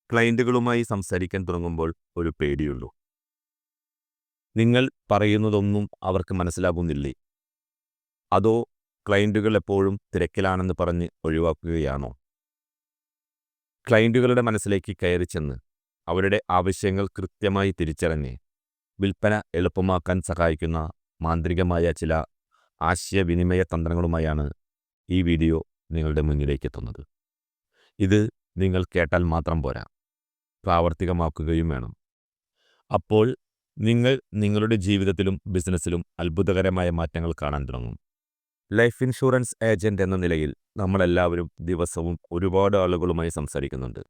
ക്ലയന്റുകളുമായി സംസാരിക്കാൻ തുടങ്ങുമ്പോൾ ഒരു പേടിയുള്ളൂ. നിങ്ങൾ പറയുന്നതൊന്നും അവർക്ക് മനസ്സിലാകുന്നില്ലേ? അതോ ക്ലയന്റുകൾ എപ്പോഴും തിരക്കിലാണെന്ന് പറഞ്ഞ് ഒഴിവാക്കുകയാണോ? ക്ലയന്റുകളുടെ മനസ്സിലേക്ക് കയറിച്ചെന്ന് അവരുടെ ആവശ്യങ്ങൾ കൃത്യമായി തിരിച്ചറിഞ്ഞ് വിൽപ്പന എളുപ്പമാക്കാൻ സഹായിക്കുന്ന മാന്ത്രികമായ ചില ആശയവിനിമയ തന്ത്രങ്ങളുമായാണ് ഈ വീഡിയോ നിങ്ങളുടെ മുന്നിലേക്ക് എത്തുന്നത്. ഇത് നിങ്ങൾ കേട്ടാൽ മാത്രം പോരാ, പ്രാവർത്തികമാക്കുകയും വേണം. അപ്പോൾ നിങ്ങൾ നിങ്ങളുടെ ജീവിതത്തിലും ബിസിനസ്സിലും അത്ഭുതകരമായ മാറ്റങ്ങൾ കാണാൻ തുടങ്ങും. ലൈഫ് ഇൻഷുറൻസ് ഏജന്റ് എന്ന നിലയിൽ നമ്മളെല്ലാവരും ദിവസവും ഒരുപാട് ആളുകളുമായി സംസാരിക്കുന്നുണ്ട്.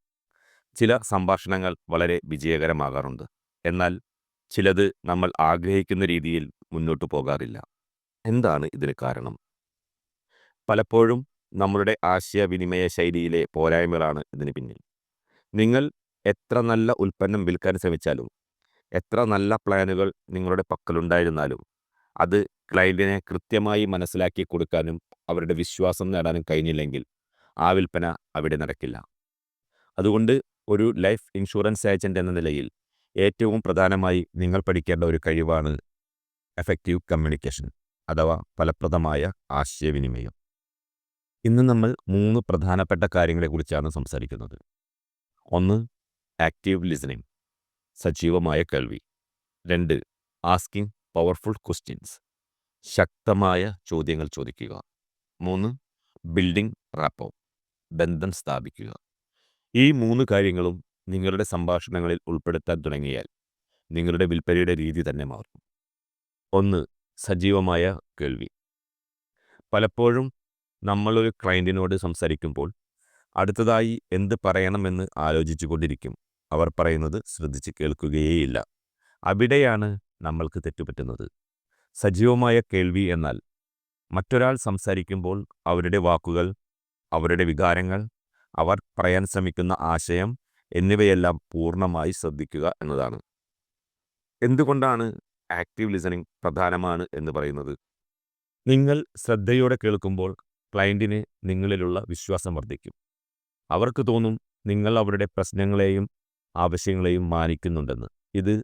ചില സംഭാഷണങ്ങൾ വളരെ വിജയകരമാകാറുണ്ട്. എന്നാൽ ചിലത് നമ്മൾ ആഗ്രഹിക്കുന്ന രീതിയിൽ മുന്നോട്ടു പോകാറില്ല. എന്താണ് ഇതിന് കാരണം? പലപ്പോഴും നമ്മളുടെ ആശയവിനിമയ ശൈലിയിലെ പോരായ്മകളാണ് ഇതിന് പിന്നിൽ. നിങ്ങൾ എത്ര നല്ല ഉൽപ്പന്നം വിൽക്കാൻ ശ്രമിച്ചാലും, എത്ര നല്ല പ്ലാനുകൾ നിങ്ങളുടെ പക്കലുണ്ടായിരുന്നാലും, അത് ക്ലയൻറ്റിനെ കൃത്യമായി മനസ്സിലാക്കി കൊടുക്കാനും അവരുടെ വിശ്വാസം നേടാനും കഴിഞ്ഞില്ലെങ്കിൽ ആ വിൽപ്പന അവിടെ നടക്കില്ല. അതുകൊണ്ട് ഒരു ലൈഫ് ഇൻഷുറൻസ് ഏജന്റ് എന്ന നിലയിൽ ഏറ്റവും പ്രധാനമായി നിങ്ങൾ പഠിക്കേണ്ട ഒരു കഴിവാണ് എഫക്റ്റീവ് കമ്മ്യൂണിക്കേഷൻ അഥവാ ഫലപ്രദമായ ആശയവിനിമയം. ഇന്ന് നമ്മൾ 3 പ്രധാനപ്പെട്ട കാര്യങ്ങളെക്കുറിച്ചാണ് സംസാരിക്കുന്നത്. 1. ആക്റ്റീവ് ലിസണിംഗ്, സജീവമായ കേൾവി. 2. ആസ്കിംഗ് പവർഫുൾ ക്വസ്റ്റ്യൻസ്, ശക്തമായ ചോദ്യങ്ങൾ ചോദിക്കുക. 3. ബിൽഡിംഗ് റാപ്പോ, ബന്ധം സ്ഥാപിക്കുക. ഈ 3 കാര്യങ്ങളും നിങ്ങളുടെ സംഭാഷണങ്ങളിൽ ഉൾപ്പെടുത്താൻ തുടങ്ങിയാൽ നിങ്ങളുടെ വിൽപ്പനയുടെ രീതി തന്നെ മാറും. 1. സജീവമായ കേൾവി. പലപ്പോഴും നമ്മളൊരു ക്ലയൻറ്റിനോട് സംസാരിക്കുമ്പോൾ അടുത്തതായി എന്ത് പറയണമെന്ന് ആലോചിച്ചു കൊണ്ടിരിക്കും. അവർ പറയുന്നത് ശ്രദ്ധിച്ച് കേൾക്കുകയേയില്ല. അവിടെയാണ് നമ്മൾക്ക് തെറ്റുപറ്റുന്നത്. സജീവമായ കേൾവി എന്നാൽ മറ്റൊരാൾ സംസാരിക്കുമ്പോൾ അവരുടെ വാക്കുകൾ, അവരുടെ വികാരങ്ങൾ, അവർ പറയാൻ ശ്രമിക്കുന്ന ആശയം എന്നിവയെല്ലാം പൂർണ്ണമായി ശ്രദ്ധിക്കുക എന്നതാണ്. എന്തുകൊണ്ടാണ് ആക്റ്റീവ് ലിസണിംഗ് പ്രധാനമാണ് എന്ന് പറയുന്നത്? നിങ്ങൾ ശ്രദ്ധയോടെ കേൾക്കുമ്പോൾ ക്ലയൻറ്റിന് നിങ്ങളിലുള്ള വിശ്വാസം വർദ്ധിക്കും. അവർക്ക് തോന്നും നിങ്ങൾ അവരുടെ പ്രശ്നങ്ങളെയും ആവശ്യങ്ങളെയും മാനിക്കുന്നുണ്ടെന്ന്. ഇത്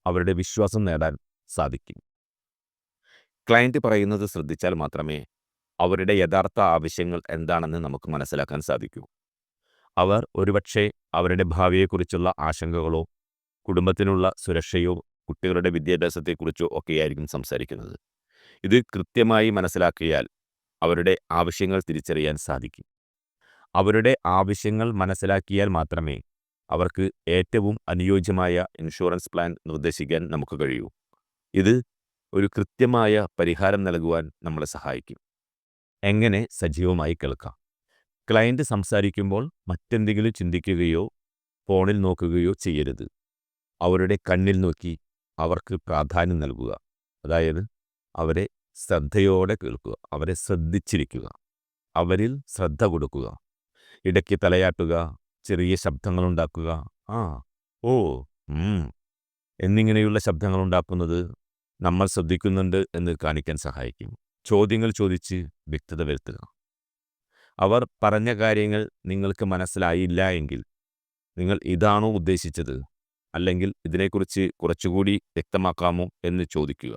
അവരുടെ വിശ്വാസം നേടാൻ സാധിക്കും. ക്ലയൻറ്റ് പറയുന്നത് ശ്രദ്ധിച്ചാൽ മാത്രമേ അവരുടെ യഥാർത്ഥ ആവശ്യങ്ങൾ എന്താണെന്ന് നമുക്ക് മനസ്സിലാക്കാൻ സാധിക്കൂ. അവർ ഒരുപക്ഷെ അവരുടെ ഭാവിയെക്കുറിച്ചുള്ള ആശങ്കകളോ, കുടുംബത്തിനുള്ള സുരക്ഷയോ, കുട്ടികളുടെ വിദ്യാഭ്യാസത്തെക്കുറിച്ചോ ഒക്കെയായിരിക്കും സംസാരിക്കുന്നത്. ഇത് കൃത്യമായി മനസ്സിലാക്കിയാൽ അവരുടെ ആവശ്യങ്ങൾ തിരിച്ചറിയാൻ സാധിക്കും. അവരുടെ ആവശ്യങ്ങൾ മനസ്സിലാക്കിയാൽ മാത്രമേ അവർക്ക് ഏറ്റവും അനുയോജ്യമായ ഇൻഷുറൻസ് പ്ലാൻ നിർദ്ദേശിക്കാൻ നമുക്ക് കഴിയൂ. ഇത് ഒരു കൃത്യമായ പരിഹാരം നൽകുവാൻ നമ്മളെ സഹായിക്കും. എങ്ങനെ സജീവമായി കേൾക്കാം? ക്ലയൻറ്റ് സംസാരിക്കുമ്പോൾ മറ്റെന്തെങ്കിലും ചിന്തിക്കുകയോ ഫോണിൽ നോക്കുകയോ ചെയ്യരുത്. അവരുടെ കണ്ണിൽ നോക്കി അവർക്ക് പ്രാധാന്യം നൽകുക. അതായത് അവരെ ശ്രദ്ധയോടെ കേൾക്കുക, അവരെ ശ്രദ്ധിച്ചിരിക്കുക, അവരിൽ ശ്രദ്ധ കൊടുക്കുക. ഇടയ്ക്ക് തലയാട്ടുക, ചെറിയ ശബ്ദങ്ങളുണ്ടാക്കുക, ആ, ഓ, എന്നിങ്ങനെയുള്ള ശബ്ദങ്ങളുണ്ടാക്കുന്നത് നമ്മൾ ശ്രദ്ധിക്കുന്നുണ്ട് എന്ന് കാണിക്കാൻ സഹായിക്കും. ചോദ്യങ്ങൾ ചോദിച്ച് വ്യക്തത വരുത്തുക. അവർ പറഞ്ഞ കാര്യങ്ങൾ നിങ്ങൾക്ക് മനസ്സിലായില്ല എങ്കിൽ നിങ്ങൾ ഇതാണോ ഉദ്ദേശിച്ചത്, അല്ലെങ്കിൽ ഇതിനെക്കുറിച്ച് കുറച്ചുകൂടി വ്യക്തമാക്കാമോ എന്ന് ചോദിക്കുക.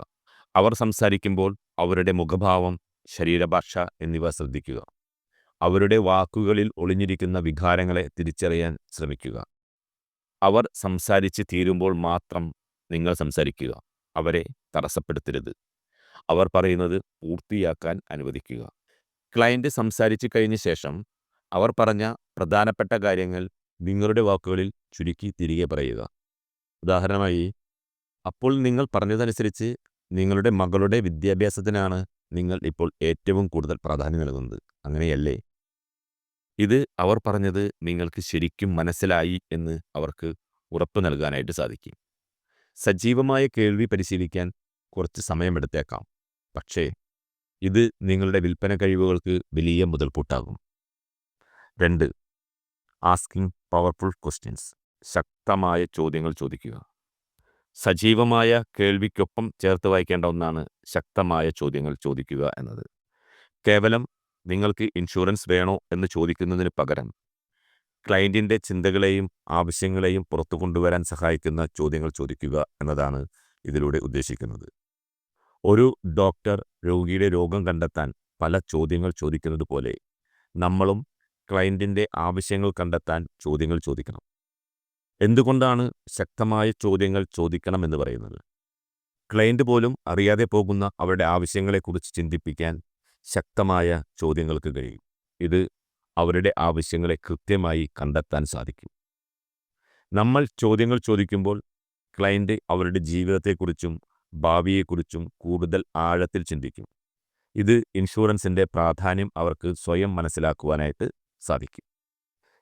അവർ സംസാരിക്കുമ്പോൾ അവരുടെ മുഖഭാവം, ശരീരഭാഷ എന്നിവ ശ്രദ്ധിക്കുക. അവരുടെ വാക്കുകളിൽ ഒളിഞ്ഞിരിക്കുന്ന വികാരങ്ങളെ തിരിച്ചറിയാൻ ശ്രമിക്കുക. അവർ സംസാരിച്ച് തീരുമ്പോൾ മാത്രം നിങ്ങൾ സംസാരിക്കുക. അവരെ തടസ്സപ്പെടുത്തരുത്. അവർ പറയുന്നത് പൂർത്തിയാക്കാൻ അനുവദിക്കുക. ക്ലയൻറ്റ് സംസാരിച്ചു കഴിഞ്ഞ ശേഷം അവർ പറഞ്ഞ പ്രധാനപ്പെട്ട കാര്യങ്ങൾ നിങ്ങളുടെ വാക്കുകളിൽ ചുരുക്കി തിരികെ പറയുക. ഉദാഹരണമായി, അപ്പോൾ നിങ്ങൾ പറഞ്ഞതനുസരിച്ച് നിങ്ങളുടെ മകളുടെ വിദ്യാഭ്യാസത്തിനാണ് നിങ്ങൾ ഇപ്പോൾ ഏറ്റവും കൂടുതൽ പ്രാധാന്യം നൽകുന്നത്, അങ്ങനെയല്ലേ? ഇത് അവർ പറഞ്ഞത് നിങ്ങൾക്ക് ശരിക്കും മനസ്സിലായി എന്ന് അവർക്ക് ഉറപ്പ് നൽകാനായിട്ട് സാധിക്കും. സജീവമായ കേൾവി പരിശീലിക്കാൻ കുറച്ച് സമയമെടുത്തേക്കാം, പക്ഷേ ഇത് നിങ്ങളുടെ വിൽപ്പന കഴിവുകൾക്ക് വലിയ മുതൽക്കൂട്ടാകും. 2. ആസ്കിംഗ് പവർഫുൾ ക്വസ്റ്റ്യൻസ്, ശക്തമായ ചോദ്യങ്ങൾ ചോദിക്കുക. സജീവമായ കേൾവിക്കൊപ്പം ചേർത്ത് വായിക്കേണ്ട ഒന്നാണ് ശക്തമായ ചോദ്യങ്ങൾ ചോദിക്കുക എന്നത്. കേവലം നിങ്ങൾക്ക് ഇൻഷുറൻസ് വേണോ എന്ന് ചോദിക്കുന്നതിന് പകരം ക്ലയൻറ്റിൻ്റെ ചിന്തകളെയും ആവശ്യങ്ങളെയും പുറത്തു കൊണ്ടുവരാൻ സഹായിക്കുന്ന ചോദ്യങ്ങൾ ചോദിക്കുക എന്നതാണ് ഇതിലൂടെ ഉദ്ദേശിക്കുന്നത്. ഒരു ഡോക്ടർ രോഗിയുടെ രോഗം കണ്ടെത്താൻ പല ചോദ്യങ്ങൾ ചോദിക്കുന്നത് പോലെ നമ്മളും ക്ലയൻറ്റിൻ്റെ ആവശ്യങ്ങൾ കണ്ടെത്താൻ ചോദ്യങ്ങൾ ചോദിക്കണം. എന്തുകൊണ്ടാണ് ശക്തമായ ചോദ്യങ്ങൾ ചോദിക്കണമെന്ന് പറയുന്നത്? ക്ലയൻറ്റ് പോലും അറിയാതെ പോകുന്ന അവരുടെ ആവശ്യങ്ങളെക്കുറിച്ച് ചിന്തിപ്പിക്കാൻ ശക്തമായ ചോദ്യങ്ങൾക്ക് കഴിയും. ഇത് അവരുടെ ആവശ്യങ്ങളെ കൃത്യമായി കണ്ടെത്താൻ സാധിക്കും. നമ്മൾ ചോദ്യങ്ങൾ ചോദിക്കുമ്പോൾ ക്ലയൻറ്റ് അവരുടെ ജീവിതത്തെക്കുറിച്ചും ഭാവിയെക്കുറിച്ചും കൂടുതൽ ആഴത്തിൽ ചിന്തിക്കും. ഇത് ഇൻഷുറൻസിൻ്റെ പ്രാധാന്യം അവർക്ക് സ്വയം മനസ്സിലാക്കുവാനായിട്ട് സാധിക്കും.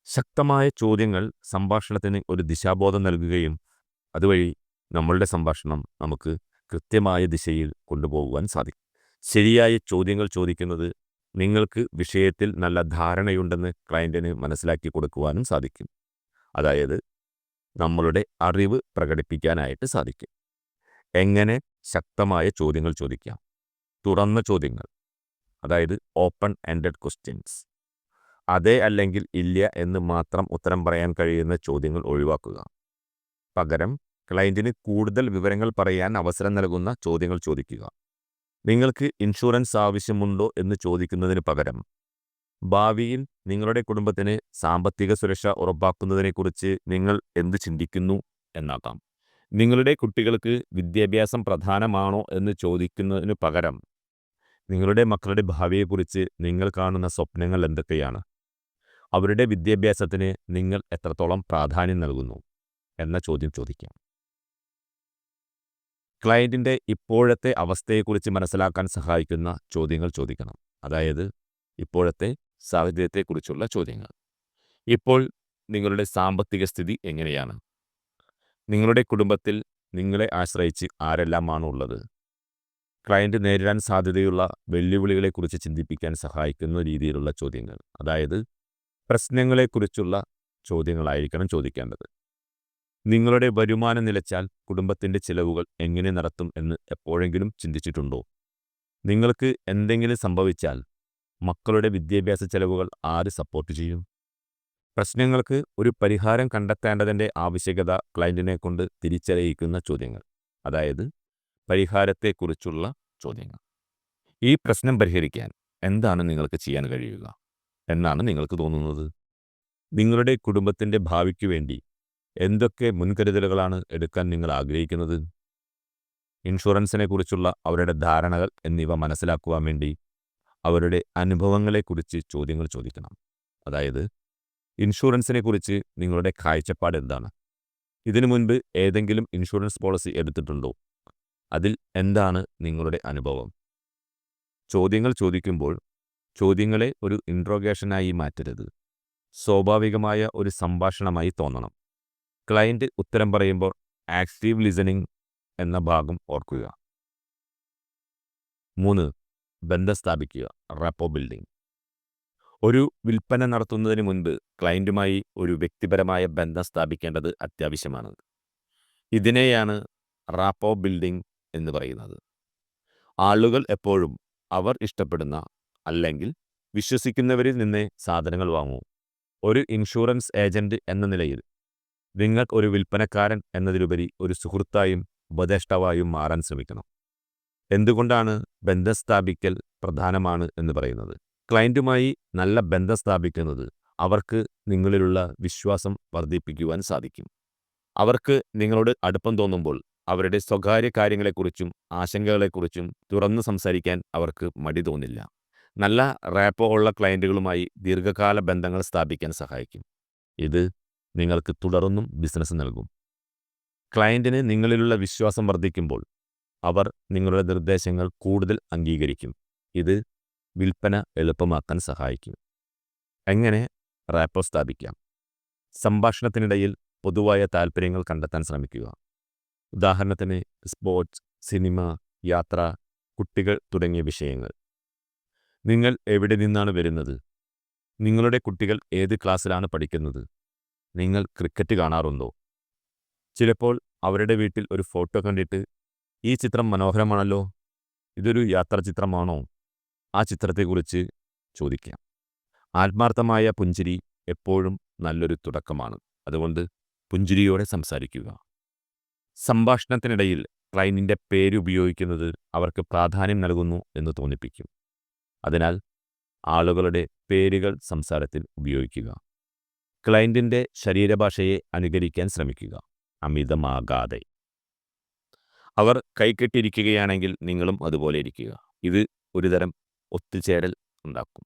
ശക്തമായ ചോദ്യങ്ങൾ സംഭാഷണത്തിന് ഒരു ദിശാബോധം നൽകുകയും അതുവഴി നമ്മളുടെ സംഭാഷണം നമുക്ക് കൃത്യമായ ദിശയിൽ കൊണ്ടുപോകുവാൻ സാധിക്കും. ശരിയായ ചോദ്യങ്ങൾ ചോദിക്കുന്നത് നിങ്ങൾക്ക് വിഷയത്തിൽ നല്ല ധാരണയുണ്ടെന്ന് ക്ലയൻറ്റിന് മനസ്സിലാക്കി കൊടുക്കുവാനും സാധിക്കും. അതായത് നമ്മളുടെ അറിവ് പ്രകടിപ്പിക്കാനായിട്ട് സാധിക്കും. എങ്ങനെ ശക്തമായ ചോദ്യങ്ങൾ ചോദിക്കാം? തുറന്ന ചോദ്യങ്ങൾ, അതായത് ഓപ്പൺ എൻഡഡ് ക്വസ്റ്റ്യൻസ്. അതെ അല്ലെങ്കിൽ ഇല്ല എന്ന് മാത്രം ഉത്തരം പറയാൻ കഴിയുന്ന ചോദ്യങ്ങൾ ഒഴിവാക്കുക. പകരം ക്ലയൻറ്റിന് കൂടുതൽ വിവരങ്ങൾ പറയാൻ അവസരം നൽകുന്ന ചോദ്യങ്ങൾ ചോദിക്കുക. നിങ്ങൾക്ക് ഇൻഷുറൻസ് ആവശ്യമുണ്ടോ എന്ന് ചോദിക്കുന്നതിന് പകരം ഭാവിയിൽ നിങ്ങളുടെ കുടുംബത്തിന് സാമ്പത്തിക സുരക്ഷ ഉറപ്പാക്കുന്നതിനെക്കുറിച്ച് നിങ്ങൾ എന്ത് ചിന്തിക്കുന്നു എന്നാക്കാം. നിങ്ങളുടെ കുട്ടികൾക്ക് വിദ്യാഭ്യാസം പ്രധാനമാണോ എന്ന് ചോദിക്കുന്നതിന് പകരം നിങ്ങളുടെ മക്കളുടെ ഭാവിയെക്കുറിച്ച് നിങ്ങൾ കാണുന്ന സ്വപ്നങ്ങൾ എന്തൊക്കെയാണ്? അവരുടെ വിദ്യാഭ്യാസത്തിന് നിങ്ങൾ എത്രത്തോളം പ്രാധാന്യം നൽകുന്നു എന്ന ചോദ്യം ചോദിക്കാം. ക്ലയൻറ്റിൻ്റെ ഇപ്പോഴത്തെ അവസ്ഥയെക്കുറിച്ച് മനസ്സിലാക്കാൻ സഹായിക്കുന്ന ചോദ്യങ്ങൾ ചോദിക്കണം. അതായത് ഇപ്പോഴത്തെ സാഹചര്യത്തെക്കുറിച്ചുള്ള ചോദ്യങ്ങൾ. ഇപ്പോൾ നിങ്ങളുടെ സാമ്പത്തിക സ്ഥിതി എങ്ങനെയാണ്? നിങ്ങളുടെ കുടുംബത്തിൽ നിങ്ങളെ ആശ്രയിച്ച് ആരെല്ലാമാണ് ഉള്ളത്? ക്ലയൻറ്റ് നേരിടാൻ സാധ്യതയുള്ള വെല്ലുവിളികളെക്കുറിച്ച് ചിന്തിപ്പിക്കാൻ സഹായിക്കുന്ന രീതിയിലുള്ള ചോദ്യങ്ങൾ. അതായത് പ്രശ്നങ്ങളെക്കുറിച്ചുള്ള ചോദ്യങ്ങളായിരിക്കണം ചോദിക്കേണ്ടത്. നിങ്ങളുടെ വരുമാനം നിലച്ചാൽ കുടുംബത്തിൻ്റെ ചിലവുകൾ എങ്ങനെ നടത്തും എന്ന് എപ്പോഴെങ്കിലും ചിന്തിച്ചിട്ടുണ്ടോ? നിങ്ങൾക്ക് എന്തെങ്കിലും സംഭവിച്ചാൽ മക്കളുടെ വിദ്യാഭ്യാസ ചെലവുകൾ ആര് സപ്പോർട്ട് ചെയ്യും? പ്രശ്നങ്ങൾക്ക് ഒരു പരിഹാരം കണ്ടെത്തേണ്ടതിൻ്റെ ആവശ്യകത ക്ലയൻറ്റിനെ കൊണ്ട് തിരിച്ചറിയിക്കുന്ന ചോദ്യങ്ങൾ. അതായത് പരിഹാരത്തെക്കുറിച്ചുള്ള ചോദ്യങ്ങൾ. ഈ പ്രശ്നം പരിഹരിക്കാൻ എന്താണ് നിങ്ങൾക്ക് ചെയ്യാൻ കഴിയുക എന്നാണ് നിങ്ങൾക്ക് തോന്നുന്നത്? നിങ്ങളുടെ കുടുംബത്തിൻ്റെ ഭാവിക്ക് വേണ്ടി എന്തൊക്കെ മുൻകരുതലുകളാണ് എടുക്കാൻ നിങ്ങൾ ആഗ്രഹിക്കുന്നത്? ഇൻഷുറൻസിനെക്കുറിച്ചുള്ള അവരുടെ ധാരണകൾ എന്നിവ മനസ്സിലാക്കുവാൻ വേണ്ടി അവരുടെ അനുഭവങ്ങളെക്കുറിച്ച് ചോദ്യങ്ങൾ ചോദിക്കണം. അതായത് ഇൻഷുറൻസിനെക്കുറിച്ച് നിങ്ങളുടെ കാഴ്ചപ്പാട് എന്താണ്? ഇതിനു മുൻപ് ഏതെങ്കിലും ഇൻഷുറൻസ് പോളിസി എടുത്തിട്ടുണ്ടോ? അതിൽ എന്താണ് നിങ്ങളുടെ അനുഭവം? ചോദ്യങ്ങൾ ചോദിക്കുമ്പോൾ ചോദ്യങ്ങളെ ഒരു ഇൻട്രോഗേഷനായി മാറ്റരുത്. സ്വാഭാവികമായ ഒരു സംഭാഷണമായി തോന്നണം. ക്ലയൻറ്റ് ഉത്തരം പറയുമ്പോൾ ആക്റ്റീവ് ലിസണിംഗ് എന്ന ഭാഗം ഓർക്കുക. 3. ബന്ധം സ്ഥാപിക്കുക, റാപ്പോ ബിൽഡിംഗ്. ഒരു വിൽപ്പന നടത്തുന്നതിന് മുൻപ് ക്ലയൻറ്റുമായി ഒരു വ്യക്തിപരമായ ബന്ധം സ്ഥാപിക്കേണ്ടത് അത്യാവശ്യമാണ്. ഇതിനെയാണ് റാപ്പോ ബിൽഡിംഗ് എന്ന് പറയുന്നത്. ആളുകൾ എപ്പോഴും അവർ ഇഷ്ടപ്പെടുന്ന അല്ലെങ്കിൽ വിശ്വസിക്കുന്നവരിൽ നിന്നേ സാധനങ്ങൾ വാങ്ങൂ. ഒരു ഇൻഷുറൻസ് ഏജന്റ് എന്ന നിലയിൽ നിങ്ങൾ ഒരു വിൽപ്പനക്കാരൻ എന്നതിലുപരി ഒരു സുഹൃത്തായും ഉപദേഷ്ടാവായും മാറാൻ ശ്രമിക്കണം. എന്തുകൊണ്ടാണ് ബന്ധം സ്ഥാപിക്കൽ പ്രധാനമാണ് എന്ന് പറയുന്നത്? ക്ലയൻറ്റുമായി നല്ല ബന്ധം സ്ഥാപിക്കുന്നത് അവർക്ക് നിങ്ങളിലുള്ള വിശ്വാസം വർദ്ധിപ്പിക്കുവാൻ സാധിക്കും. അവർക്ക് നിങ്ങളോട് അടുപ്പം തോന്നുമ്പോൾ അവരുടെ സ്വകാര്യ കാര്യങ്ങളെക്കുറിച്ചും ആശങ്കകളെക്കുറിച്ചും തുറന്നു സംസാരിക്കാൻ അവർക്ക് മടി തോന്നില്ല. നല്ല റാപ്പോ ഉള്ള ക്ലയൻറ്റുകളുമായി ദീർഘകാല ബന്ധങ്ങൾ സ്ഥാപിക്കാൻ സഹായിക്കും. ഇത് നിങ്ങൾക്ക് തുടർന്നും ബിസിനസ് നൽകും. ക്ലയൻറ്റിന് നിങ്ങളിലുള്ള വിശ്വാസം വർദ്ധിക്കുമ്പോൾ അവർ നിങ്ങളുടെ നിർദ്ദേശങ്ങൾ കൂടുതൽ അംഗീകരിക്കും. ഇത് വിൽപ്പന എളുപ്പമാക്കാൻ സഹായിക്കും. എങ്ങനെ റാപ്പോ സ്ഥാപിക്കാം? സംഭാഷണത്തിനിടയിൽ പൊതുവായ താൽപ്പര്യങ്ങൾ കണ്ടെത്താൻ ശ്രമിക്കുക. ഉദാഹരണത്തിന് സ്പോർട്സ്, സിനിമ, യാത്ര, കുട്ടികൾ തുടങ്ങിയ വിഷയങ്ങൾ. നിങ്ങൾ എവിടെ നിന്നാണ് വരുന്നത്? നിങ്ങളുടെ കുട്ടികൾ ഏത് ക്ലാസ്സിലാണ് പഠിക്കുന്നത്? നിങ്ങൾ ക്രിക്കറ്റ് കാണാറുണ്ടോ? ചിലപ്പോൾ അവരുടെ വീട്ടിൽ ഒരു ഫോട്ടോ കണ്ടിട്ട് ഈ ചിത്രം മനോഹരമാണല്ലോ, ഇതൊരു യാത്രാചിത്രമാണോ? ആ ചിത്രത്തെക്കുറിച്ച് ചോദിക്കാം. ആത്മാർത്ഥമായ പുഞ്ചിരി എപ്പോഴും നല്ലൊരു തുടക്കമാണ്. അതുകൊണ്ട് പുഞ്ചിരിയോടെ സംസാരിക്കുക. സംഭാഷണത്തിനിടയിൽ ക്ലയന്റിന്റെ പേര് ഉപയോഗിക്കുന്നത് അവർക്ക് പ്രാധാന്യം നൽകുന്നു എന്ന് തോന്നിപ്പിക്കും. അതിനാൽ ആളുകളുടെ പേരുകൾ സംസാരത്തിൽ ഉപയോഗിക്കുക. ക്ലയന്റിന്റെ ശരീരഭാഷയെ അനുകരിക്കാൻ ശ്രമിക്കുക, അമിതമാകാതെ. അവർ കൈകെട്ടിയിരിക്കുകയാണെങ്കിൽ നിങ്ങളും അതുപോലെ ഇരിക്കുക. ഇത് ഒരുതരം ഒത്തുചേരൽ ഉണ്ടാക്കും.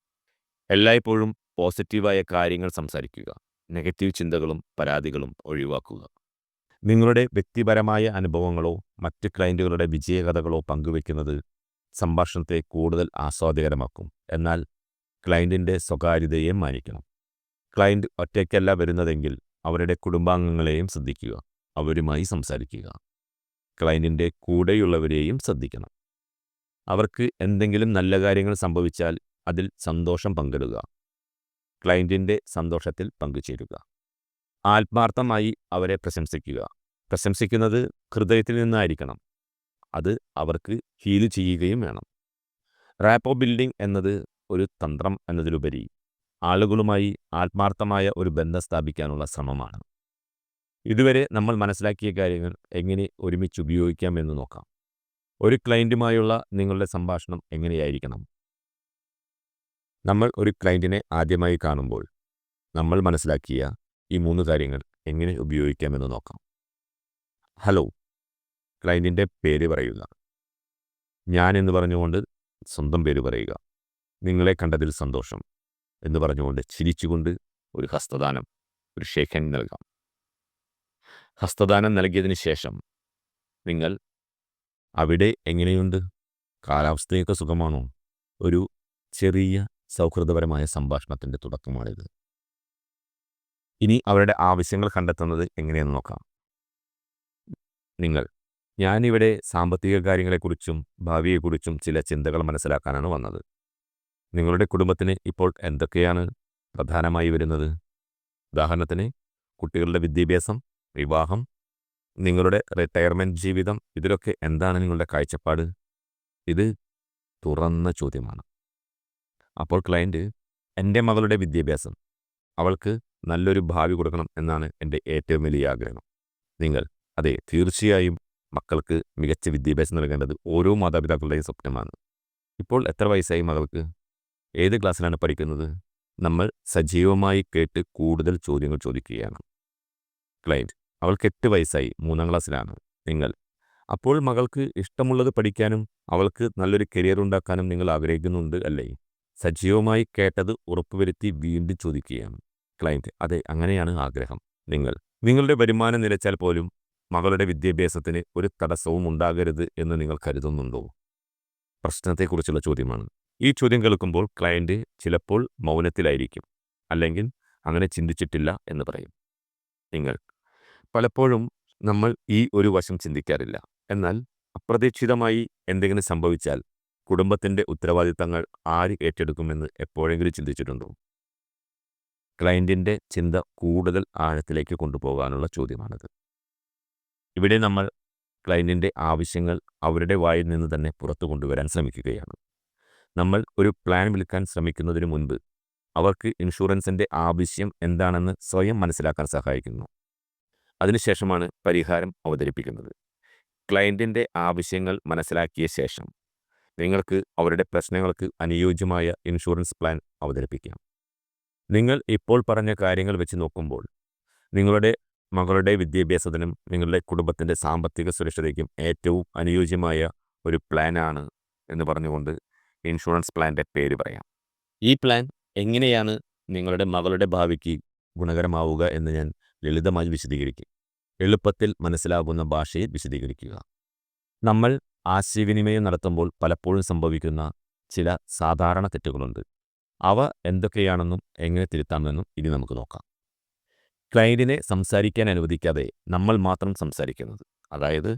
എല്ലായ്പ്പോഴും പോസിറ്റീവായ കാര്യങ്ങൾ സംസാരിക്കുക. നെഗറ്റീവ് ചിന്തകളും പരാതികളും ഒഴിവാക്കുക. നിങ്ങളുടെ വ്യക്തിപരമായ അനുഭവങ്ങളോ മറ്റ് ക്ലയന്റുകളുടെ വിജയകഥകളോ പങ്കുവെക്കുന്നത് സംഭാഷണത്തെ കൂടുതൽ ആസ്വാദ്യകരമാക്കും. എന്നാൽ ക്ലയന്റിന്റെ സ്വകാര്യതയെ മാനിക്കണം. ക്ലയന്റ് ഒറ്റയ്ക്കല്ല വരുന്നതെങ്കിൽ അവരുടെ കുടുംബാംഗങ്ങളെയും ശ്രദ്ധിക്കുക. അവരുമായി സംസാരിക്കുക. ക്ലയന്റിന്റെ കൂടെയുള്ളവരെയും ശ്രദ്ധിക്കണം. അവർക്ക് എന്തെങ്കിലും നല്ല കാര്യങ്ങൾ സംഭവിച്ചാൽ അതിൽ സന്തോഷം പങ്കിടുക. ക്ലയന്റിന്റെ സന്തോഷത്തിൽ പങ്കുചേരുക. ആത്മാർത്ഥമായി അവരെ പ്രശംസിക്കുക. പ്രശംസിക്കുന്നത് ഹൃദയത്തിൽ നിന്നായിരിക്കണം. അത് അവർക്ക് ഹീൽ ചെയ്യുകയും വേണം. റാപ്പോ ബിൽഡിംഗ് എന്നത് ഒരു തന്ത്രം എന്നതിലുപരി ആളുകളുമായി ആത്മാർത്ഥമായ ഒരു ബന്ധം സ്ഥാപിക്കാനുള്ള ശ്രമമാണ്. ഇതുവരെ നമ്മൾ മനസ്സിലാക്കിയ കാര്യങ്ങൾ എങ്ങനെ ഒരുമിച്ച് ഉപയോഗിക്കാമെന്ന് നോക്കാം. ഒരു ക്ലയന്റുമായുള്ള നിങ്ങളുടെ സംഭാഷണം എങ്ങനെയായിരിക്കണം? നമ്മൾ ഒരു ക്ലയന്റിനെ ആദ്യമായി കാണുമ്പോൾ നമ്മൾ മനസ്സിലാക്കിയ ഈ 3 കാര്യങ്ങൾ എങ്ങനെ ഉപയോഗിക്കാമെന്ന് നോക്കാം. ഹലോ. ക്ലയന്റിന്റെ പേര് പറയുക. ഞാൻ എന്ന് പറഞ്ഞുകൊണ്ട് സ്വന്തം പേര് പറയുക. നിങ്ങളെ കണ്ടതിൽ സന്തോഷം എന്ന് പറഞ്ഞുകൊണ്ട് ചിരിച്ചുകൊണ്ട് ഒരു ഹസ്തദാനം, ഒരു ഷേക്ക് ഹാൻഡ് നൽകാം. ഹസ്തദാനം നൽകിയതിന് ശേഷം നിങ്ങൾ അവിടെ എങ്ങനെയുണ്ട്, കാലാവസ്ഥയൊക്കെ സുഖമാണോ? ഒരു ചെറിയ സൗഹൃദപരമായ സംഭാഷണത്തിൻ്റെ തുടക്കമാണിത്. ഇനി അവരുടെ ആവശ്യങ്ങൾ കണ്ടെത്തുന്നത് എങ്ങനെയെന്ന് നോക്കാം. ഞാനിവിടെ സാമ്പത്തിക കാര്യങ്ങളെക്കുറിച്ചും ഭാവിയെക്കുറിച്ചും ചില ചിന്തകൾ മനസ്സിലാക്കാനാണ് വന്നത്. നിങ്ങളുടെ കുടുംബത്തിന് ഇപ്പോൾ എന്തൊക്കെയാണ് പ്രധാനമായി വരുന്നത്? ഉദാഹരണത്തിന് കുട്ടികളുടെ വിദ്യാഭ്യാസം, വിവാഹം, നിങ്ങളുടെ റിട്ടയർമെൻറ്റ് ജീവിതം, ഇതിലൊക്കെ എന്താണ് നിങ്ങളുടെ കാഴ്ചപ്പാട്? ഇത് തുറന്ന ചോദ്യമാണ്. അപ്പോൾ ക്ലയൻറ്റ്, എൻ്റെ മകളുടെ വിദ്യാഭ്യാസം, അവൾക്ക് നല്ലൊരു ഭാവി കൊടുക്കണം എന്നാണ് എൻ്റെ ഏറ്റവും വലിയ ആഗ്രഹം. അതെ, തീർച്ചയായും മക്കൾക്ക് മികച്ച വിദ്യാഭ്യാസം നൽകേണ്ടത് ഓരോ മാതാപിതാക്കളുടെയും സ്വപ്നമാണ്. ഇപ്പോൾ എത്ര വയസ്സായി മകൾക്ക്? ഏത് ക്ലാസ്സിലാണ് പഠിക്കുന്നത്? നമ്മൾ സജീവമായി കേട്ട് കൂടുതൽ ചോദ്യങ്ങൾ ചോദിക്കുകയാണ്. ക്ലയൻറ്റ്, അവൾക്ക് 8 വയസ്സായി, 3ാം ക്ലാസ്സിലാണ്. അപ്പോൾ മകൾക്ക് ഇഷ്ടമുള്ളത് പഠിക്കാനും അവൾക്ക് നല്ലൊരു കരിയർ ഉണ്ടാക്കാനും നിങ്ങൾ ആഗ്രഹിക്കുന്നുണ്ട് അല്ലേ? സജീവമായി കേട്ടത് ഉറപ്പുവരുത്തി വീണ്ടും ചോദിക്കുകയാണ്. ക്ലയൻറ്റ്, അതെ, അങ്ങനെയാണ് ആഗ്രഹം. നിങ്ങളുടെ വരുമാനം നിലച്ചാൽ പോലും മകളുടെ വിദ്യാഭ്യാസത്തിന് ഒരു തടസ്സവും ഉണ്ടാകരുത് എന്ന് നിങ്ങൾ കരുതുന്നുണ്ടോ? പ്രശ്നത്തെക്കുറിച്ചുള്ള ചോദ്യമാണ്. ഈ ചോദ്യം കേൾക്കുമ്പോൾ ക്ലയൻറ്റ് ചിലപ്പോൾ മൗനത്തിലായിരിക്കും, അല്ലെങ്കിൽ അങ്ങനെ ചിന്തിച്ചിട്ടില്ല എന്ന് പറയും. പലപ്പോഴും നമ്മൾ ഈ ഒരു വശം ചിന്തിക്കാറില്ല. എന്നാൽ അപ്രതീക്ഷിതമായി എന്തെങ്കിലും സംഭവിച്ചാൽ കുടുംബത്തിൻ്റെ ഉത്തരവാദിത്തങ്ങൾ ആര് ഏറ്റെടുക്കുമെന്ന് എപ്പോഴെങ്കിലും ചിന്തിച്ചിട്ടുണ്ടോ? ക്ലയൻറ്റിൻ്റെ ചിന്ത കൂടുതൽ ആഴത്തിലേക്ക് കൊണ്ടുപോകാനുള്ള ചോദ്യമാണത്. ഇവിടെ നമ്മൾ ക്ലയൻറ്റിൻ്റെ ആവശ്യങ്ങൾ അവരുടെ വായിൽ നിന്ന് തന്നെ പുറത്തു കൊണ്ടുവരാൻ ശ്രമിക്കുകയാണ്. നമ്മൾ ഒരു പ്ലാൻ വിൽക്കാൻ ശ്രമിക്കുന്നതിന് മുൻപ് അവർക്ക് ഇൻഷുറൻസിൻ്റെ ആവശ്യം എന്താണെന്ന് സ്വയം മനസ്സിലാക്കാൻ സഹായിക്കുന്നു. അതിനുശേഷമാണ് പരിഹാരം അവതരിപ്പിക്കുന്നത്. ക്ലയൻറ്റിൻ്റെ ആവശ്യങ്ങൾ മനസ്സിലാക്കിയ ശേഷം നിങ്ങൾക്ക് അവരുടെ പ്രശ്നങ്ങൾക്ക് അനുയോജ്യമായ ഇൻഷുറൻസ് പ്ലാൻ അവതരിപ്പിക്കാം. നിങ്ങൾ ഇപ്പോൾ പറഞ്ഞ കാര്യങ്ങൾ വെച്ച് നോക്കുമ്പോൾ നിങ്ങളുടെ മകളുടെ വിദ്യാഭ്യാസത്തിനും നിങ്ങളുടെ കുടുംബത്തിൻ്റെ സാമ്പത്തിക സുരക്ഷതയ്ക്കും ഏറ്റവും അനുയോജ്യമായ ഒരു പ്ലാനാണ് എന്ന് പറഞ്ഞുകൊണ്ട് ഇൻഷുറൻസ് പ്ലാൻ്റെ പേര് പറയാം. ഈ പ്ലാൻ എങ്ങനെയാണ് നിങ്ങളുടെ മകളുടെ ഭാവിക്ക് ഗുണകരമാവുക എന്ന് ഞാൻ ലളിതമായി വിശദീകരിക്കും. എളുപ്പത്തിൽ മനസ്സിലാകുന്ന ഭാഷയിൽ വിശദീകരിക്കുക. നമ്മൾ ആശയവിനിമയം നടത്തുമ്പോൾ പലപ്പോഴും സംഭവിക്കുന്ന ചില സാധാരണ തെറ്റുകളുണ്ട്. അവ എന്തൊക്കെയാണെന്നും എങ്ങനെ തിരുത്താമെന്നും ഇനി നമുക്ക് നോക്കാം. ക്ലയൻറ്റിനെ സംസാരിക്കാൻ അനുവദിക്കാതെ നമ്മൾ മാത്രം സംസാരിക്കുന്നത്, അതായത്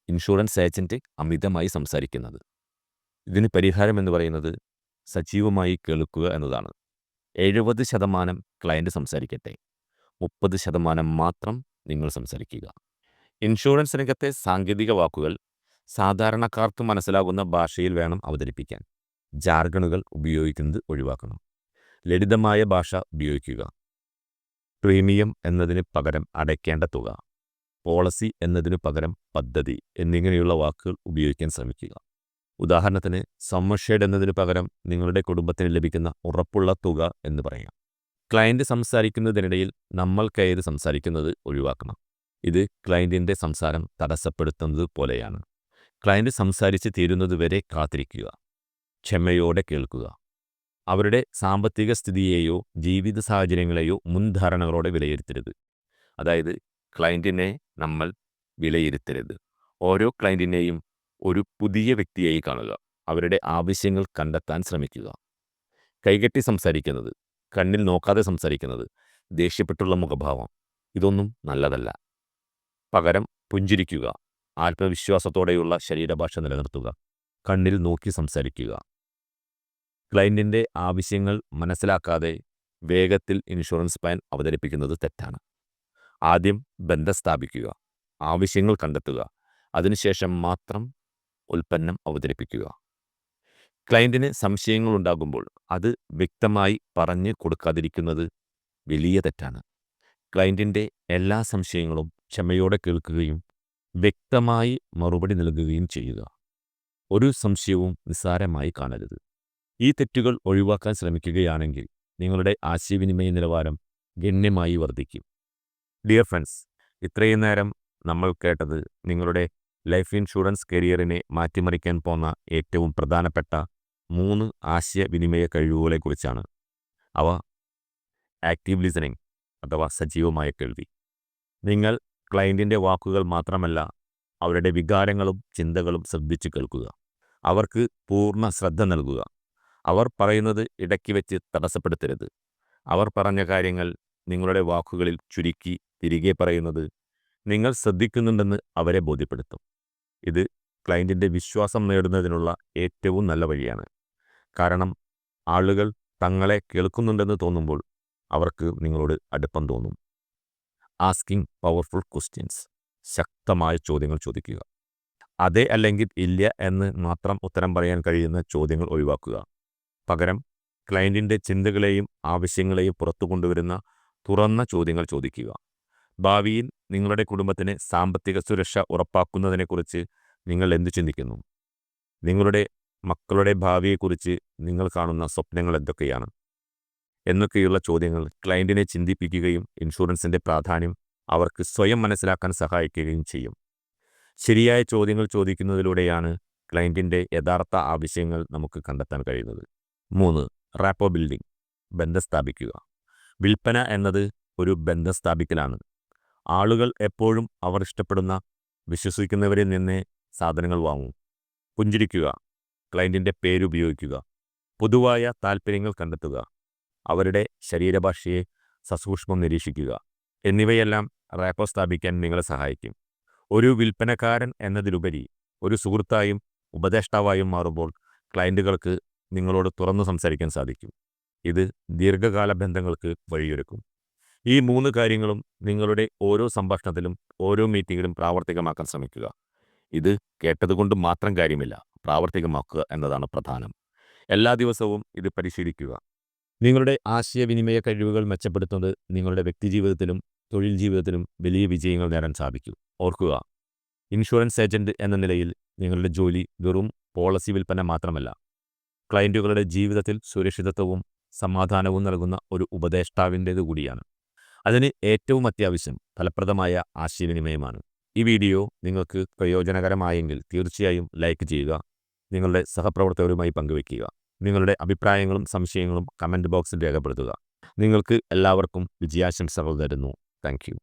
ഇൻഷുറൻസ് ഏജൻറ്റ് അമിതമായി സംസാരിക്കുന്നത്. ഇതിന് പരിഹാരം എന്ന് പറയുന്നത് സജീവമായി കേൾക്കുക എന്നതാണ്. 70% ക്ലയൻറ്റ് സംസാരിക്കട്ടെ, 30% മാത്രം നിങ്ങൾ സംസാരിക്കുക. ഇൻഷുറൻസ് രംഗത്തെ സാങ്കേതിക വാക്കുകൾ സാധാരണക്കാർക്ക് മനസ്സിലാകുന്ന ഭാഷയിൽ വേണം അവതരിപ്പിക്കാൻ. ജാർഗണുകൾ ഉപയോഗിക്കുന്നത് ഒഴിവാക്കണം. ലളിതമായ ഭാഷ ഉപയോഗിക്കുക. പ്രീമിയം എന്നതിന് പകരം അടയ്ക്കേണ്ട തുക, പോളിസി എന്നതിനു പകരം പദ്ധതി എന്നിങ്ങനെയുള്ള വാക്കുകൾ ഉപയോഗിക്കാൻ ശ്രമിക്കുക. ഉദാഹരണത്തിന് സം അഷ്വേർഡ് എന്നതിന് പകരം നിങ്ങളുടെ കുടുംബത്തിന് ലഭിക്കുന്ന ഉറപ്പുള്ള തുക എന്ന് പറയാം. ക്ലയന്റ് സംസാരിക്കുന്നതിനിടയിൽ നമ്മൾ കയറി സംസാരിക്കുന്നത് ഒഴിവാക്കണം. ഇത് ക്ലയന്റിന്റെ സംസാരം തടസ്സപ്പെടുത്തുന്നത് പോലെയാണ്. ക്ലയന്റ് സംസാരിച്ച് തീരുന്നതുവരെ കാത്തിരിക്കുക. ക്ഷമയോടെ കേൾക്കുക. അവരുടെ സാമ്പത്തിക സ്ഥിതിയെയോ ജീവിത സാഹചര്യങ്ങളെയോ മുൻധാരണകളോടെ വിലയിരുത്തരുത്. അതായത് ക്ലയന്റിനെ നമ്മൾ വിലയിരുത്തരുത്. ഓരോ ക്ലയന്റിനെയും ഒരു പുതിയ വ്യക്തിയായി കാണുക. അവരുടെ ആവശ്യങ്ങൾ കണ്ടെത്താൻ ശ്രമിക്കുക. കൈകെട്ടി സംസാരിക്കുന്നത്, കണ്ണിൽ നോക്കാതെ സംസാരിക്കുന്നത്, ദേഷ്യപ്പെട്ടുള്ള മുഖഭാവം, ഇതൊന്നും നല്ലതല്ല. പകരം പുഞ്ചിരിക്കുക. ആത്മവിശ്വാസത്തോടെയുള്ള ശരീരഭാഷ നിലനിർത്തുക. കണ്ണിൽ നോക്കി സംസാരിക്കുക. ക്ലയന്റിന്റെ ആവശ്യങ്ങൾ മനസ്സിലാക്കാതെ വേഗത്തിൽ ഇൻഷുറൻസ് പ്ലാൻ അവതരിപ്പിക്കുന്നത് തെറ്റാണ്. ആദ്യം ബന്ധം സ്ഥാപിക്കുക. ആവശ്യങ്ങൾ കണ്ടെത്തുക. അതിനുശേഷം മാത്രം ഉൽപ്പന്നം അവതരിപ്പിക്കുക. ക്ലയന്റിന് സംശയങ്ങളുണ്ടാകുമ്പോൾ അത് വ്യക്തമായി പറഞ്ഞു കൊടുക്കാതിരിക്കുന്നത് വലിയ തെറ്റാണ്. ക്ലയന്റിന്റെ എല്ലാ സംശയങ്ങളും ക്ഷമയോടെ കേൾക്കുകയും വ്യക്തമായി മറുപടി നൽകുകയും ചെയ്യുക. ഒരു സംശയവും നിസ്സാരമായി കാണരുത്. ഈ തെറ്റുകൾ ഒഴിവാക്കാൻ ശ്രമിക്കുകയാണെങ്കിൽ നിങ്ങളുടെ ആശയവിനിമയ നിലവാരം ഗണ്യമായി വർദ്ധിക്കും. ഡിയർ ഫ്രണ്ട്സ്, ഇത്രയും നേരം നമ്മൾ കേട്ടത് നിങ്ങളുടെ ലൈഫ് ഇൻഷുറൻസ് കരിയറിനെ മാറ്റിമറിക്കാൻ പോന്ന ഏറ്റവും പ്രധാനപ്പെട്ട 3 ആശയവിനിമയ കഴിവുകളെക്കുറിച്ചാണ്. അവ ആക്റ്റീവ് ലിസണിംഗ് അഥവാ സജീവമായ കേൾവി. നിങ്ങൾ ക്ലയന്റിൻ്റെ വാക്കുകൾ മാത്രമല്ല, അവരുടെ വികാരങ്ങളും ചിന്തകളും ശ്രദ്ധിച്ചു കേൾക്കുക. അവർക്ക് പൂർണ്ണ ശ്രദ്ധ നൽകുക. അവർ പറയുന്നത് ഇടയ്ക്ക് വെച്ച് തടസ്സപ്പെടുത്തരുത്. അവർ പറഞ്ഞ കാര്യങ്ങൾ നിങ്ങളുടെ വാക്കുകളിൽ ചുരുക്കി തിരികെ പറയുന്നത് നിങ്ങൾ ശ്രദ്ധിക്കുന്നുണ്ടെന്ന് അവരെ ബോധ്യപ്പെടുത്തും. ഇത് ക്ലയന്റിൻ്റെ വിശ്വാസം നേടുന്നതിനുള്ള ഏറ്റവും നല്ല വഴിയാണ്. കാരണം ആളുകൾ തങ്ങളെ കേൾക്കുന്നുണ്ടെന്ന് തോന്നുമ്പോൾ അവർക്ക് നിങ്ങളോട് അടുപ്പം തോന്നും. Asking powerful questions. ശക്തമായ ചോദ്യങ്ങൾ ചോദിക്കുക. അതെ അല്ലെങ്കിൽ ഇല്ല എന്ന് മാത്രം ഉത്തരം പറയാൻ കഴിയുന്ന ചോദ്യങ്ങൾ ഒഴിവാക്കുക. പകരം ക്ലയന്റിൻ്റെ ചിന്തകളെയും ആവശ്യങ്ങളെയും പുറത്തു കൊണ്ടുവരുന്ന തുറന്ന ചോദ്യങ്ങൾ ചോദിക്കുക. ഭാവിയിൽ നിങ്ങളുടെ കുടുംബത്തിന് സാമ്പത്തിക സുരക്ഷ ഉറപ്പാക്കുന്നതിനെക്കുറിച്ച് നിങ്ങൾ എന്തു ചിന്തിക്കുന്നു? നിങ്ങളുടെ മക്കളുടെ ഭാവിയെക്കുറിച്ച് നിങ്ങൾ കാണുന്ന സ്വപ്നങ്ങൾ എന്തൊക്കെയാണ്? എന്നൊക്കെയുള്ള ചോദ്യങ്ങൾ ക്ലയന്റിനെ ചിന്തിപ്പിക്കുകയും ഇൻഷുറൻസിൻ്റെ പ്രാധാന്യം അവർക്ക് സ്വയം മനസ്സിലാക്കാൻ സഹായിക്കുകയും ചെയ്യും. ശരിയായ ചോദ്യങ്ങൾ ചോദിക്കുന്നതിലൂടെയാണ് ക്ലയന്റിൻ്റെ യഥാർത്ഥ ആവശ്യങ്ങൾ നമുക്ക് കണ്ടെത്താൻ കഴിയുന്നത്. 3. Rapport building. ബന്ധം സ്ഥാപിക്കുക. വിൽപ്പന എന്നത് ഒരു ബന്ധം സ്ഥാപിക്കലാണ്. ആളുകൾ എപ്പോഴും അവർ ഇഷ്ടപ്പെടുന്ന, വിശ്വസിക്കുന്നവരിൽ നിന്നേ സാധനങ്ങൾ വാങ്ങും. പുഞ്ചിരിക്കുക. ക്ലയന്റിൻ്റെ പേരുപയോഗിക്കുക. പൊതുവായ താൽപ്പര്യങ്ങൾ കണ്ടെത്തുക. അവരുടെ ശരീരഭാഷയെ സസൂക്ഷ്മം നിരീക്ഷിക്കുക. എന്നിവയെല്ലാം റാപ്പോ സ്ഥാപിക്കാൻ നിങ്ങളെ സഹായിക്കും. ഒരു വിൽപ്പനക്കാരൻ എന്നതിലുപരി ഒരു സുഹൃത്തായും ഉപദേഷ്ടാവായും മാറുമ്പോൾ ക്ലയന്റുകൾക്ക് നിങ്ങളോട് തുറന്നു സംസാരിക്കാൻ സാധിക്കും. ഇത് ദീർഘകാല ബന്ധങ്ങൾക്ക് വഴിയൊരുക്കും. ഈ 3 കാര്യങ്ങളും നിങ്ങളുടെ ഓരോ സംഭാഷണത്തിലും ഓരോ മീറ്റിങ്ങിലും പ്രാവർത്തികമാക്കാൻ ശ്രമിക്കുക. ഇത് കേട്ടതുകൊണ്ട് മാത്രം കാര്യമില്ല, പ്രാവർത്തികമാക്കുക എന്നതാണ് പ്രധാനം. എല്ലാ ദിവസവും ഇത് പരിശീലിക്കുക. നിങ്ങളുടെ ആശയവിനിമയ കഴിവുകൾ മെച്ചപ്പെടുത്തുന്നത് നിങ്ങളുടെ വ്യക്തിജീവിതത്തിലും തൊഴിൽ ജീവിതത്തിലും വലിയ വിജയങ്ങൾ നേടാൻ സാധിക്കും. ഓർക്കുക, ഇൻഷുറൻസ് ഏജന്റ് എന്ന നിലയിൽ നിങ്ങളുടെ ജോലി വെറും പോളിസി വിൽപ്പന മാത്രമല്ല, ക്ലയന്റുകളുടെ ജീവിതത്തിൽ സുരക്ഷിതത്വവും സമാധാനവും നൽകുന്ന ഒരു ഉപദേഷ്ടാവിൻ്റേത് കൂടിയാണ്. അതിന് ഏറ്റവും അത്യാവശ്യം ഫലപ്രദമായ ആശയവിനിമയമാണ്. ഈ വീഡിയോ നിങ്ങൾക്ക് പ്രയോജനകരമായെങ്കിൽ തീർച്ചയായും ലൈക്ക് ചെയ്യുക. നിങ്ങളുടെ സഹപ്രവർത്തകരുമായി പങ്കുവയ്ക്കുക. നിങ്ങളുടെ അഭിപ്രായങ്ങളും സംശയങ്ങളും കമൻറ്റ് ബോക്സിൽ രേഖപ്പെടുത്തുക. നിങ്ങൾക്ക് എല്ലാവർക്കും വിജയാശംസകൾ തരുന്നു. Thank you.